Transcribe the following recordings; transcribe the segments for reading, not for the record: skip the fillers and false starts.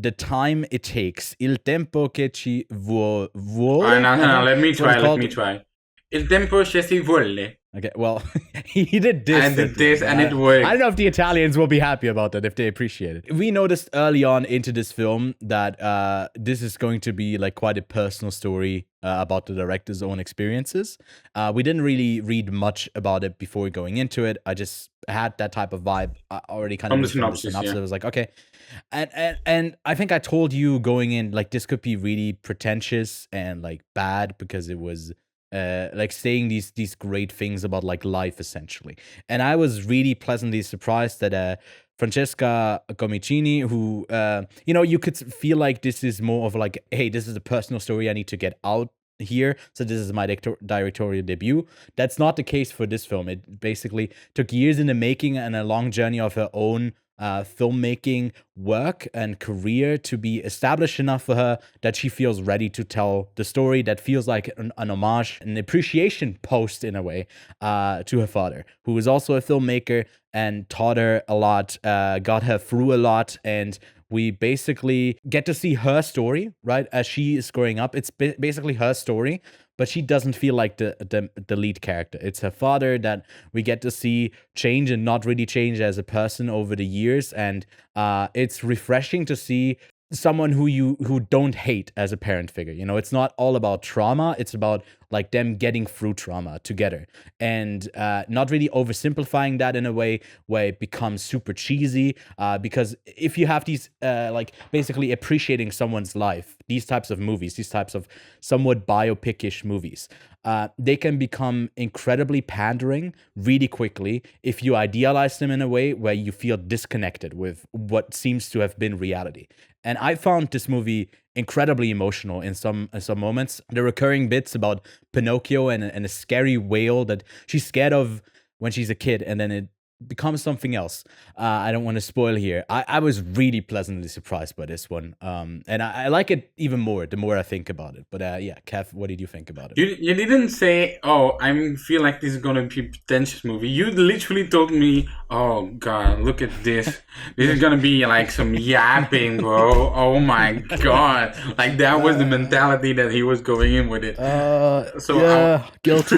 the time it takes, il tempo che ci vuole. No, let me try. Il tempo che ci vuole. Okay, well, he did this. I did this and it worked. I don't know if the Italians will be happy about that, if they appreciate it. We noticed early on into this film that this is going to be like quite a personal story about the director's own experiences. We didn't really read much about it before going into it. I just had that type of vibe already kind from of the synopsis. Yeah. I was like, okay. And I think I told you going in, like, this could be really pretentious and like bad because it was like saying these great things about like life essentially. And I was really pleasantly surprised that Francesca Comencini, who you could feel like this is more of like, hey, this is a personal story I need to get out here, so this is my directorial debut. That's not the case for this film. It basically took years in the making and a long journey of her own filmmaking work and career to be established enough for her that she feels ready to tell the story that feels like an homage, an appreciation post in a way to her father, who is also a filmmaker and taught her a lot, got her through a lot, and we basically get to see her story, right, as she is growing up. It's basically her story, but she doesn't feel like the lead character. It's her father that we get to see change and not really change as a person over the years, and it's refreshing to see someone who don't hate as a parent figure. It's not all about trauma. It's about like them getting through trauma together, and not really oversimplifying that in a way where it becomes super cheesy. Because if you have these like basically appreciating someone's life, these types of movies, these types of somewhat biopic-ish movies, they can become incredibly pandering really quickly if you idealize them in a way where you feel disconnected with what seems to have been reality. And I found this movie incredibly emotional in some moments. The recurring bits about Pinocchio and a scary whale that she's scared of when she's a kid, and then it becomes something else. I don't want to spoil here. I was really pleasantly surprised by this one. And I like it even more the more I think about it. But yeah, Kev, what did you think about it? You didn't say, oh, I feel like this is going to be a pretentious movie. You literally told me, oh, God, look at this. This is going to be like some yapping, bro. Oh, my God. Like, that was the mentality that he was going in with it. Guilty.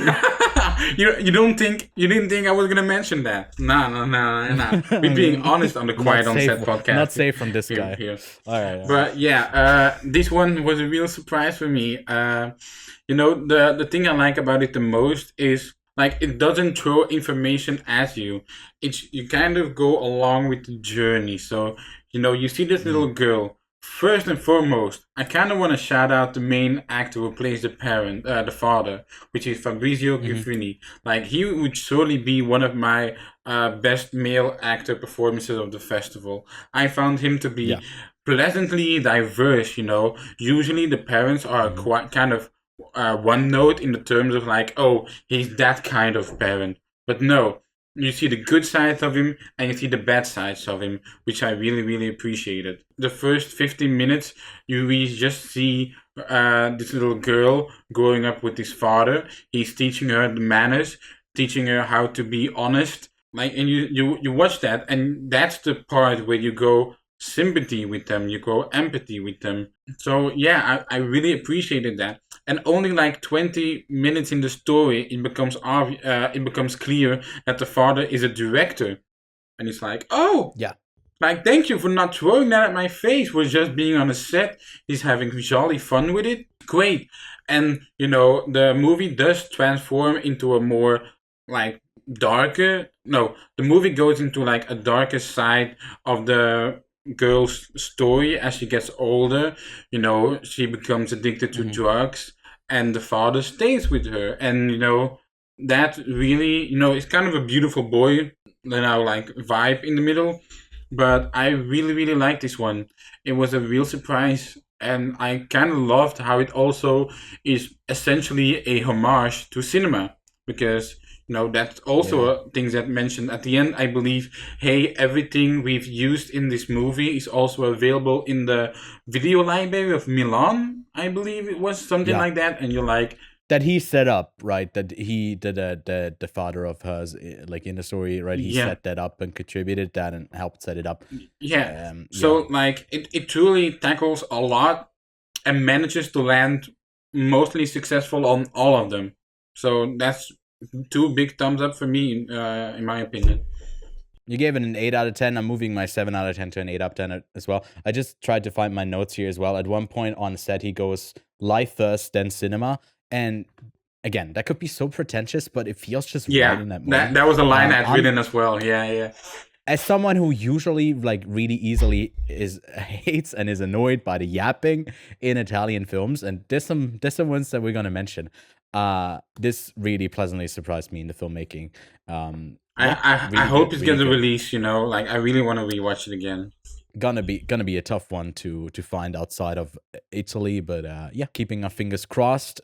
You didn't think I was going to mention that? No. We're being honest on the Quiet on Set podcast. Not safe from this guy. Here. All right. But yeah, this one was a real surprise for me. The thing I like about it the most is like it doesn't throw information at you. You kind of go along with the journey. So you see this little girl. First and foremost, I kind of want to shout out the main actor who plays the father, which is Fabrizio Guffini. Like, he would surely be one of my best male actor performances of the festival. I found him to be pleasantly diverse, Usually the parents are quite kind of one note in the terms of like, oh, he's that kind of parent. But no. You see the good sides of him and you see the bad sides of him, which I really, really appreciated. The first 15 minutes, we just see this little girl growing up with his father. He's teaching her the manners, teaching her how to be honest. Like, and you watch that, and that's the part where you go sympathy with them, you go empathy with them. So yeah, I really appreciated that. And only like 20 minutes in the story, it becomes clear that the father is a director. And it's like, oh, yeah, like, thank you for not throwing that at my face. We're just being on a set. He's having jolly fun with it. Great. And, the movie does transform into a more like darker. No, the movie goes into like a darker side of the girl's story as she gets older. She becomes addicted to drugs, and the father stays with her, and that really it's kind of a beautiful boy like vibe in the middle. But I really, really like this one. It was a real surprise, and I kind of loved how it also is essentially a homage to cinema, because that's also things that mentioned at the end, I believe. Hey, everything we've used in this movie is also available in the video library of Milan. I believe it was something like that. And you're like, that he set up, right? That he the father of hers, like in the story, right? He Yeah, set that up and contributed that and helped set it up. yeah. Yeah, So like it truly tackles a lot and manages to land mostly successful on all of them. So that's two big thumbs up for me, in my opinion. you gave it an 8 out of 10. I'm moving my 7 out of 10 to an 8 out of 10 as well. I just tried to find my notes here as well. At one point on set, he goes life first, then cinema, and again, that could be so pretentious, but it feels just right Yeah, in that that moment. that was a line I'd I'm written as well. Yeah, yeah. as someone who usually like really easily is hates and is annoyed by the yapping in Italian films, and there's some ones that we're gonna mention. This really pleasantly surprised me in the filmmaking. Yeah, I really hope good, it's really gonna good. release. Like I really want to rewatch it again. Gonna be a tough one to find outside of Italy, but yeah, keeping our fingers crossed.